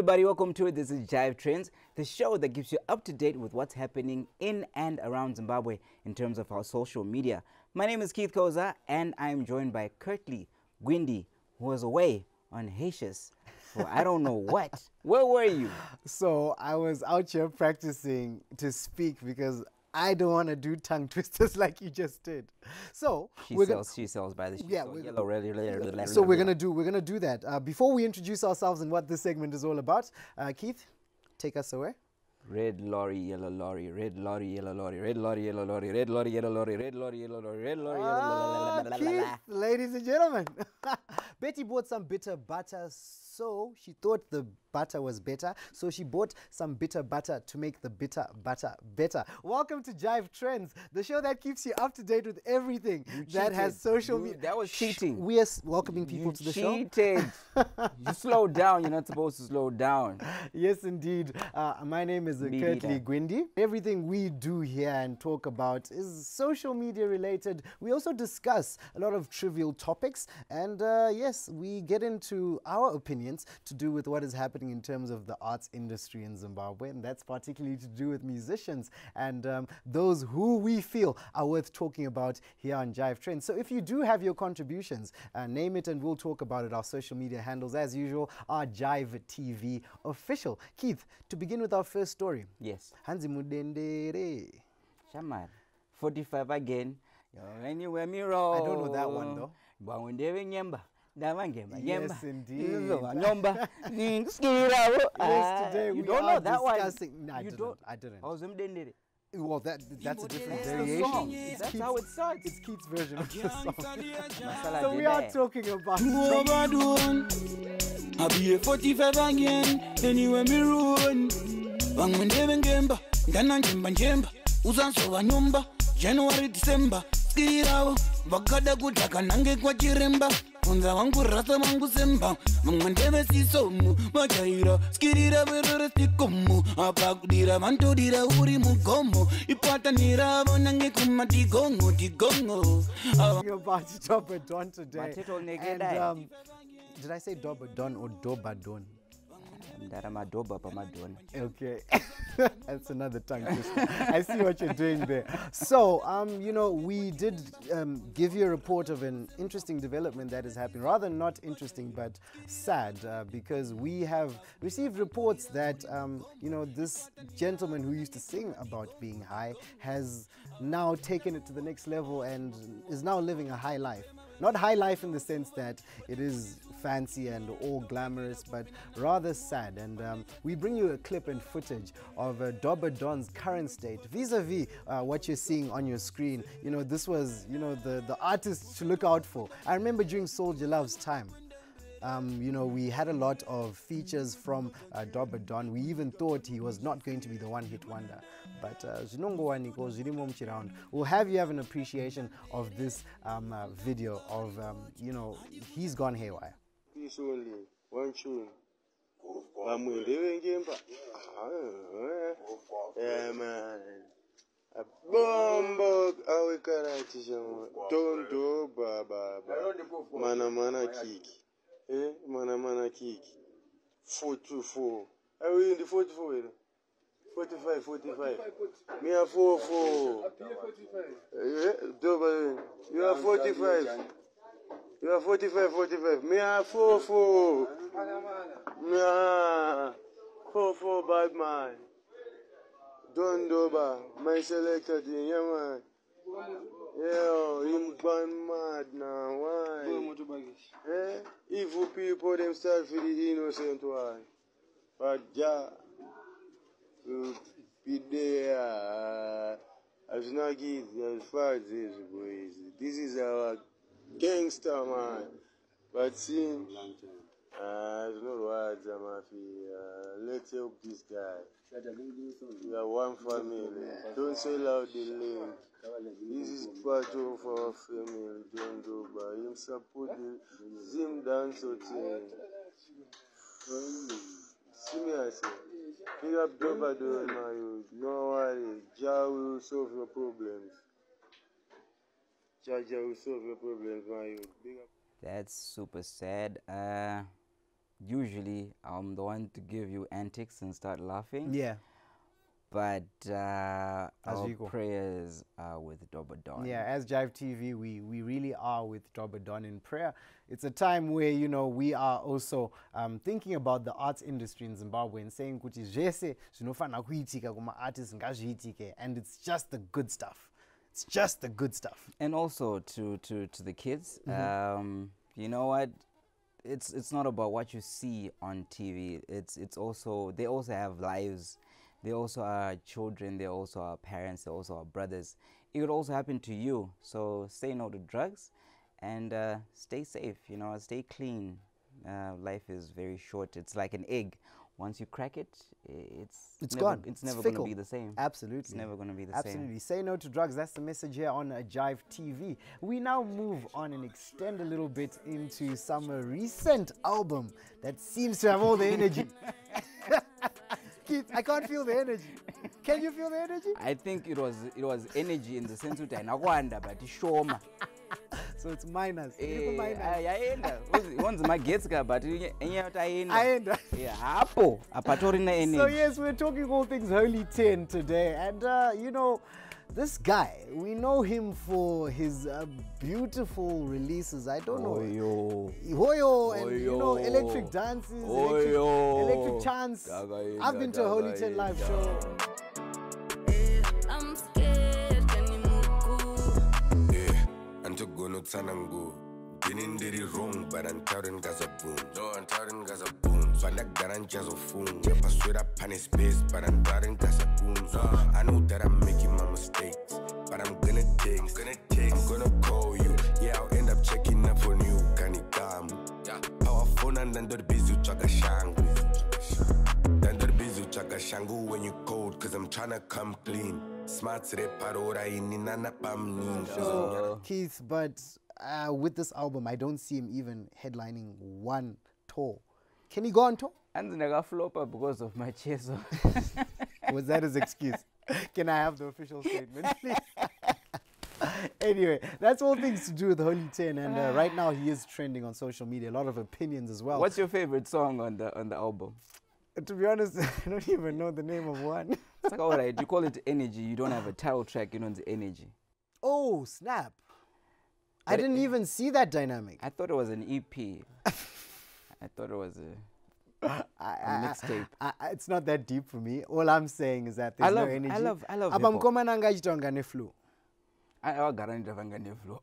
everybody, welcome to it. This is Jive Trends, the show that keeps you up to date with what's happening in and around Zimbabwe in terms of our social media. My name is Keith Koza and I'm joined by Kurtley Gwindi, who was away on Haitius for I don't know what. Where were you? So I was out here practicing to speak because I don't want to do tongue twisters like you just did. So She sells by the sheet. Yeah, so so we're gonna do that. Before we introduce ourselves and what this segment is all about, Keith, take us away. Red lorry, yellow lorry, red lorry, yellow lorry, red lorry, yellow lorry, red lorry, yellow lorry, red lorry, yellow lorry, red lorry, yellow lorry. Keith, ladies and gentlemen, Betty bought some bitter butter, so she thought the butter was better, so she bought some bitter butter to make the bitter butter better. Welcome to Jive Trends, the show that keeps you up to date with everything that has social media. That was cheating. We are welcoming people to the show. You cheated. You slowed down. You're not supposed to slow down. Yes, indeed. My name is Kurtley Gwindi. Everything we do here and talk about is social media related. We also discuss a lot of trivial topics, and yes, we get into our opinions to do with what is happening in terms of the arts industry in Zimbabwe, and that's particularly to do with musicians and those who we feel are worth talking about here on Jive Trends. So if you do have your contributions, name it and we'll talk about it. Our social media handles, as usual, are Jive TV official. Keith, to begin with our first story. Yes. Hansi Mudendere. Shamar. 45 again. Anywhere me roll. I don't know that one though. Yes, indeed. Yes, today you we don't are know that one. discussing. No, I didn't. Well, that's a different It's the variation. song. That's how it starts. It's Keith's version of the song. Masala So we are talking about I'll be a 45 again, anyway me ruin. Bang when they gemba, Dana Jimba, Usanso Nyumba, January, December, Skirao, Bagada Gutaka Nange Quachiremba, Unza Wangu Rasa Mangu Semba, Mangandeve Sisomu, Majaira, Skirira Verostikomu, Apakudira, Mantodira, Uri Mugomo, Ipatanira, Bonange Kumati Gongo, Tigongo. talking about Dobadon today. And did I say Dobadon or Dobadon? Okay, that's another tongue twister. I see what you're doing there. So, you know, we did give you a report of an interesting development that is happening. Rather not interesting, but sad, because we have received reports that, you know, this gentleman who used to sing about being high has now taken it to the next level and is now living a high life. Not high life in the sense that it is fancy and all glamorous, but rather sad. And we bring you a clip and footage of Dobadon's current state vis-a-vis what you're seeing on your screen. You know, this was, you know, the artist to look out for. I remember during Soldier Love's time, you know, we had a lot of features from Dobadon. We even thought he was not going to be the one-hit wonder. But we'll have you have an appreciation of this video of, you know, he's gone haywire. Peace only, one tune. I'm living game. Yeah, man. A bomb, our character. Don't do, baba. Mana kick. Mana kick. 4-2-4. Are we in the 44? 45. Me are 4-4. You are 45. You are 45. Me are 4-4. Me are 4-4 bad man. Don't do ba. My selector thing, yeah man. Yeah, him gone mad now. Why? Evil people themselves for the innocent one. But yeah, be there. As not give as far as this boys. This is our gangster man. But see, there's no words, let's help this guy. We are one family. Don't sell out the link. This is part of our family. Don't do by him support the Zim dance thing. See me, I say. Pick up Dobadon, my youth. No worry. Jah will solve your problems. Jah will solve your problems, my youth. Big up. That's super sad. usually I'm the one to give you antics and start laughing. Yeah. But our Aziko. prayers are with Dobodon. Yeah, as Jive TV, we really are with Dobodon in prayer. It's a time where, you know, we are also thinking about the arts industry in Zimbabwe and saying, kuti zvese zvinofana kuitika kuma artists ngazviitike, and it's just the good stuff. It's just the good stuff. And also to the kids, you know what? It's not about what you see on TV. It's also, they also have lives. They also are children, they also are parents, they also are brothers. It could also happen to you. So say no to drugs and stay safe, you know, stay clean. Life is very short. It's like an egg. Once you crack it, it's gone. It's never going to fickle. be the same. Absolutely. It's never going to be the Absolutely. Say no to drugs. That's the message here on Jive TV. We now move on and extend a little bit into some recent album that seems to have all the energy. Keith, I can't feel the energy. Can you feel the energy? I think it was energy in the sense that I nakwanda but shoma. So it's minus. Once my gets but Aenda. yeah, hapo apatorina energy. So yes, we're talking all things Holy 10 today, and you know, this guy, we know him for his beautiful releases. I don't know. Hoyo, and you know, electric dances, electric chants. I've been to a Holy 10 live show. I'm scared, can you move? Yeah, I'm just gonna turn and go. Didn't did it wrong, but I'm telling Gaza boom. No, I'm telling Gaza boom. So I like that I'm just a fool. Yeah, I swear up on his space, but I'm telling Gaza boom. I know that I'm making my mistakes, but I'm gonna take. I'm gonna call you. Yeah, I'll end up checking up on you. Can you come? Yeah, our phone and then the busy chaka shangu. Then the busy chaka shangu when you cold, cause I'm tryna come clean. Smart reparora in nana pam. Keith, but with this album, I don't see him even headlining one tour. Can he go on tour? And then I got flop up because of my chest. Was that his excuse? Can I have the official statement, please? Anyway, that's all things to do with Holy 10, and right now he is trending on social media. A lot of opinions as well. What's your favorite song on the album? To be honest, I don't even know the name of one. It's like, all right, you call it Energy. You don't have a title track. You know, it's Energy. Oh, snap. I But didn't even see that dynamic. I thought it was an EP. I thought it was a mixtape. It's not that deep for me. All I'm saying is that there's no energy. I love hip-hop. Abamkomananga achitanga neflu. I garanti vanga neflu.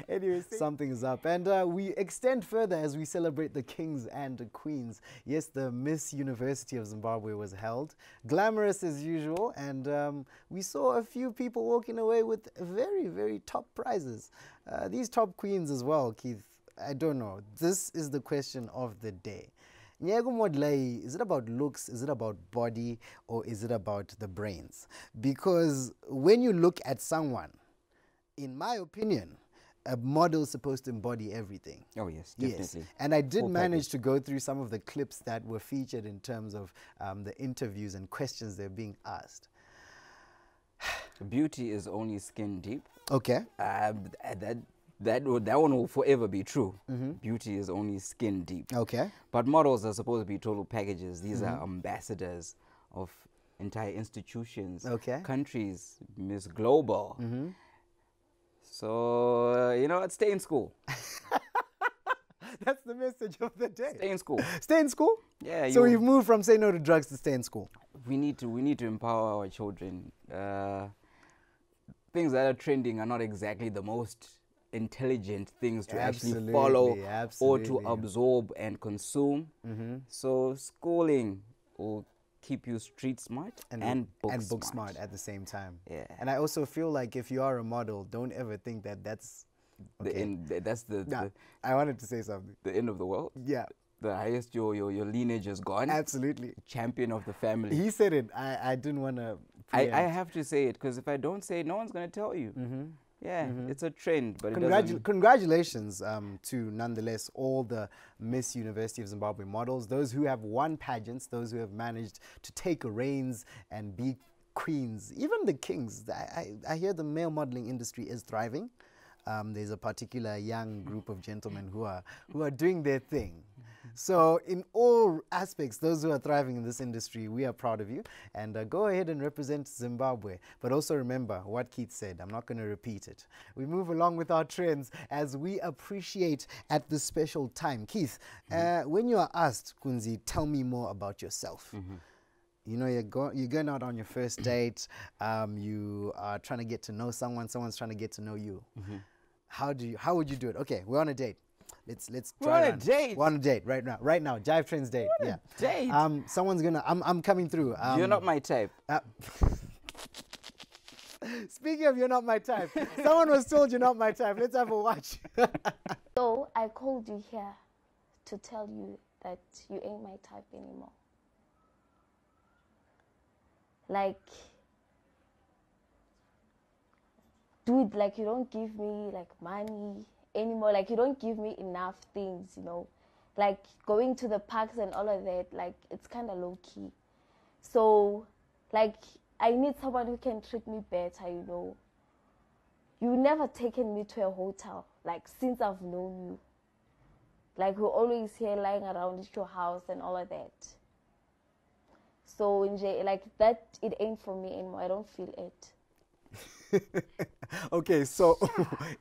Anyway, something is up. And we extend further as we celebrate the kings and the queens. Yes, the Miss University of Zimbabwe was held. Glamorous as usual. And we saw a few people walking away with very, very top prizes. These top queens as well, Keith. I don't know. This is the question of the day. Nyego Modlai, is it about looks, is it about body, or is it about the brains? Because when you look at someone, in my opinion, a model is supposed to embody everything. Oh, yes, definitely. Yes. And I did Full manage package. to go through some of the clips that were featured in terms of the interviews and questions they're being asked. Beauty is only skin deep. Okay. That one will forever be true. Beauty is only skin deep. Okay. But models are supposed to be total packages. These are ambassadors of entire institutions, Okay. countries, Miss Global. So, you know what? Stay in school. That's the message of the day. Stay in school. Stay in school? Yeah. So we've moved from say no to drugs to stay in school. We need to empower our children. Things that are trending are not exactly the most intelligent things to actually follow or to absorb and consume. So schooling will keep you street smart and book smart at the same time. Yeah. And I also feel like if you are a model, don't ever think that that's the end. That's I wanted to say something. the end of the world. Yeah, The highest your lineage is gone. absolutely. Champion of the family. He said it. I didn't want to. I have to say it because if I don't say it, no one's going to tell you. Yeah, it's a trend, but it doesn't. Congratulations to nonetheless all the Miss University of Zimbabwe models, those who have won pageants, those who have managed to take reins and be queens, even the kings. I hear the male modeling industry is thriving. there's a particular young group of gentlemen who are doing their thing. So in all aspects, those who are thriving in this industry, we are proud of you. And go ahead and represent Zimbabwe. But also remember what Keith said. I'm not going to repeat it. We move along with our trends as we appreciate at this special time. Keith, when you are asked, Kunzi, tell me more about yourself. You know, you're going out on your first date. You are trying to get to know someone. Someone's trying to get to know you. How would you do it? Okay, we're on a date. Let's try on a date. We're on a date right now. Jive Trends date. What a date. Someone's gonna. I'm coming through. You're not my type. Speaking of you're not my type, someone was told you're not my type. Let's have a watch. So I called you here to tell you that you ain't my type anymore. Like, dude, like you don't give me like money anymore. Like you don't give me enough things, you know. Like going to the parks and all of that, like it's kind of low key. So, like I need someone who can treat me better, you know. You've never taken me to a hotel, like since I've known you. Like we're always here lying around at your house and all of that. So, like that, it ain't for me anymore. I don't feel it. Okay, so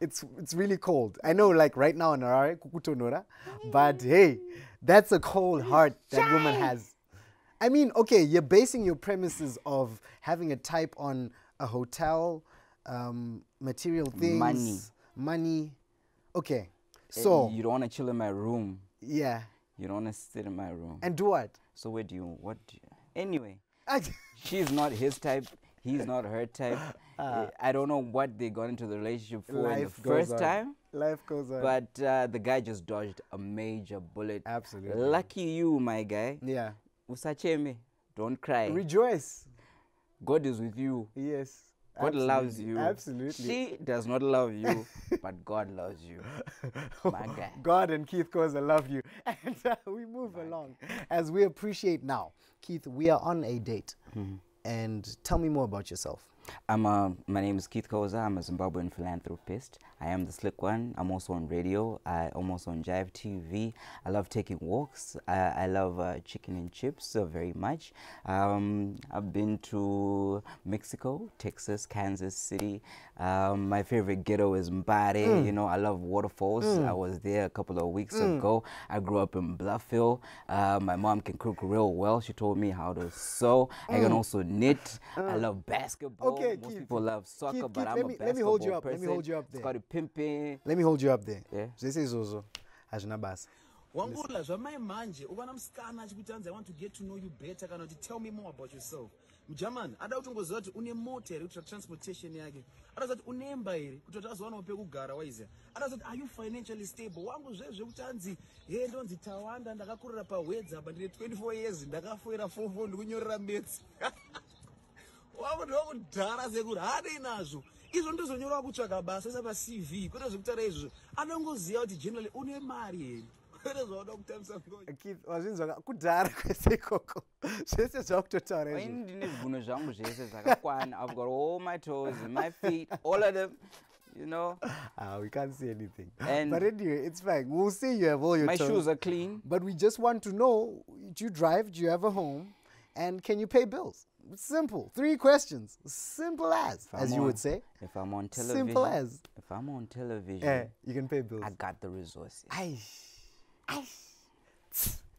it's really cold. I know, like right now in Harare, kukutonora, but hey, that's a cold heart that woman has. I mean, okay, you're basing your premises of having a type on a hotel, material things, money. Okay, so you don't want to chill in my room. Yeah. You don't want to sit in my room. And do what? So anyway, she's not his type. He's not her type. I don't know what they got into the relationship for in the first time. Life goes on. But the guy just dodged a major bullet. Absolutely. Lucky you, my guy. Yeah. Usacheme. Don't cry. Rejoice. God is with you. Yes. God loves you. Absolutely. She does not love you, but God loves you. My guy. God and Keith Koza love you. And we move along as we appreciate now. Keith, we are on a date. And tell me more about yourself. My name is Keith Koza. I'm a Zimbabwean philanthropist. I am the slick one. I'm also on radio. I'm also on Jive TV. I love taking walks. I love chicken and chips very much. I've been to Mexico, Texas, Kansas City. My favorite ghetto is Mbare. You know, I love waterfalls. I was there a couple of weeks ago. I grew up in Bluffville. My mom can cook real well. She told me how to sew. I can also knit. I love basketball. Okay, most Keith, people love soccer, Keith, but Keith, I'm a basketball let me hold you up. person. Let me hold you up there. It's called a pimping. Let me hold you up there. Yeah. This is Zozo. Ajnabas. Wangula zvamai manje ukana musikana achikutanza I want to get to know you better kana kuti tell me more about yourself. Mujamani ada kuti ungoziva kuti une mota here kuita transportation yake. Ada kuti unemba here kuti azowana pekugara waiziva. Ada kuti are you financially stable? Wangu zvekutanzi he ndonzi Tawanda ndakakurira paWedza but ndine 24 years ndakafoira 44 ndikunyorera mets. Wangu ndokudhara sekuri hadi nazvo. Izvo ndozonyorwa kutsvaga basa sapa CV kwete zvekutaura izvo. Anongoziva kuti generally une mari here. Keith, wazvinzwa kudhara kwese ikoko zvese zvakutotaura izvo. Ndine zvigunwe zvangu zvese zvakakwana. I've got all my toes and my feet, all of them. You know, we can't see anything. And but anyway, it's fine. We'll see you have all your my toes. shoes are clean. But we just want to know: do you drive? Do you have a home? And can you pay bills? It's simple. 3 questions. Simple as you would say. If I'm on television. Simple as. If I'm on television. You can pay bills. I got the resources.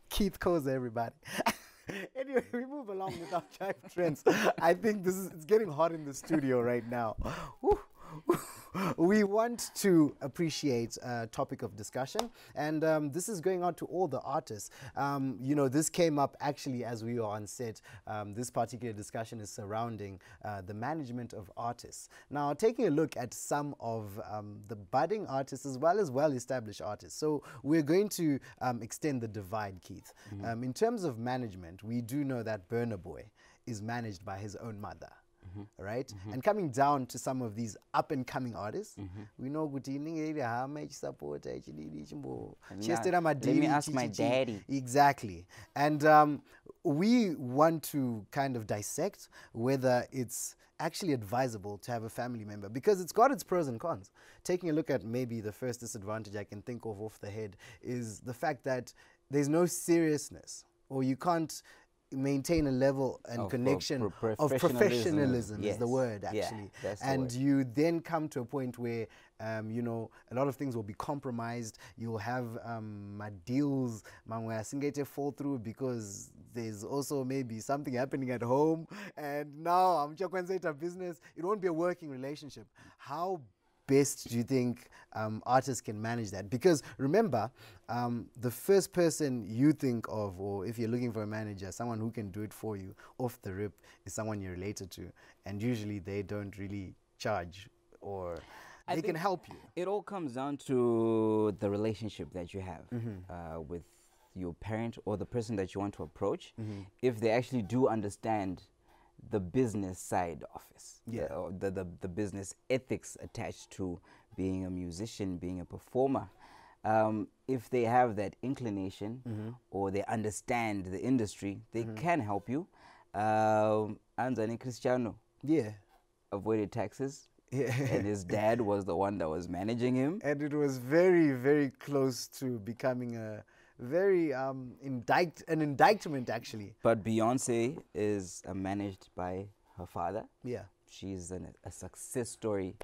Keith Koza, everybody. Anyway, we move along with our Jive Trends. I think it's getting hot in the studio right now. We want to appreciate a topic of discussion, and this is going out to all the artists. You know, this came up actually as we were on set. This particular discussion is surrounding the management of artists. Now, taking a look at some of the budding artists as well as well-established artists. So we're going to extend the divide, Keith. In terms of management, we do know that Burna Boy is managed by his own mother. right? And coming down to some of these up and coming artists, we know good how much support Let me ask my daddy. Exactly. And we want to kind of dissect whether it's actually advisable to have a family member, because it's got its pros and cons. Taking a look at maybe the first disadvantage I can think of off the head is the fact that there's no seriousness, or you can't maintain a level and connection of professionalism is the word, actually. And you then come to a point where you know, a lot of things will be compromised. You'll have deals fall through because there's also maybe something happening at home, and now I'm just going to say a business. It won't be a working relationship. How best do you think artists can manage that? Because remember, the first person you think of, or if you're looking for a manager, someone who can do it for you off the rip, is someone you're related to, and usually they don't really charge, or they can help you. It all comes down to the relationship that you have with your parent or the person that you want to approach. If they actually do understand the business side of it, or the business ethics attached to being a musician, being a performer. If they have that inclination or they understand the industry, they can help you. Anzani Cristiano avoided taxes. And his dad was the one that was managing him. And it was very, very close to becoming a very an indictment, actually. But Beyonce is managed by her father. Yeah. She's a success story.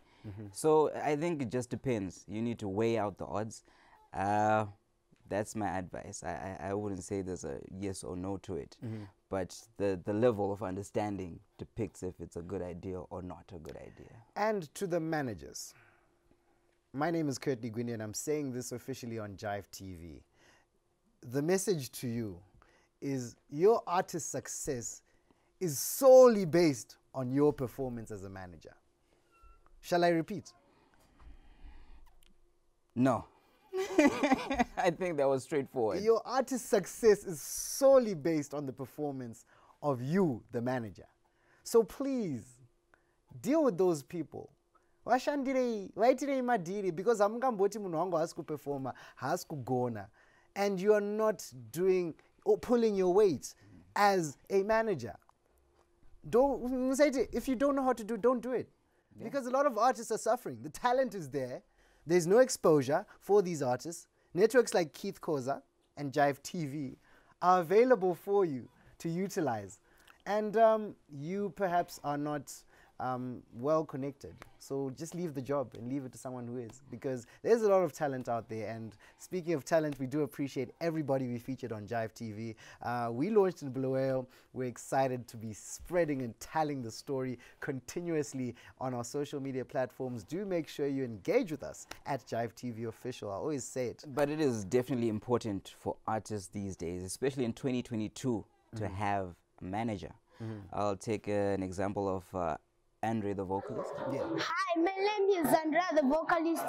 So I think it just depends. You need to weigh out the odds. That's my advice. I wouldn't say there's a yes or no to it. But the level of understanding depicts if it's a good idea or not a good idea. And to the managers, my name is Curtly Gwindi, and I'm saying this officially on Jive TV. The message to you is your artist's success is solely based on your performance as a manager. Shall I repeat? No. I think that was straightforward. Your artist's success is solely based on the performance of you, the manager. So please, deal with those people. Because I'm performer, gona, and you are not doing or pulling your weight as a manager. Don't say it. If you don't know how to do, don't do it. Because a lot of artists are suffering. The talent is there. There's no exposure for these artists. Networks like Keith Koza and Jive TV are available for you to utilize. And you perhaps are not well connected. So just leave the job and leave it to someone who is. Because there's a lot of talent out there. And speaking of talent, we do appreciate everybody we featured on Jive TV. We launched in Bulawayo. We're excited to be spreading and telling the story continuously on our social media platforms. Do make sure you engage with us at Jive TV Official. I always say it. But it is definitely important for artists these days, especially in 2022, to have a manager. I'll take an example of Andre, the vocalist. Hi, my name is Andrea, the vocalist.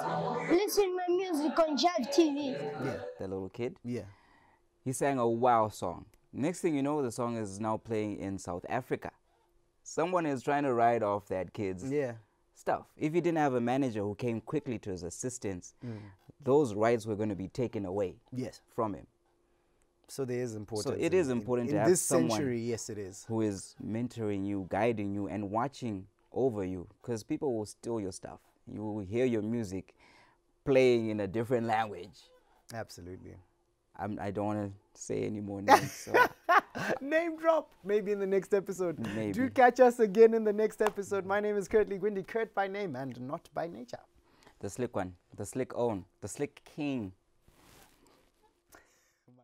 Listen to my music on Jive TV. The little kid. He sang a wow song. Next thing you know, the song is now playing in South Africa. Someone is trying to ride off that kid's stuff. If he didn't have a manager who came quickly to his assistance, those rights were going to be taken away from him. So there is importance. So it is important to have this someone century, yes, it is, who is mentoring you, guiding you, and watching over you, because people will steal your stuff. You will hear your music playing in a different language. Absolutely. I don't want to say any more names. So. Name drop. Maybe in the next episode. Maybe. Do catch us again in the next episode. My name is Curtly Gwindi, Kurt by name and not by nature. The slick one, the slick own, the slick king.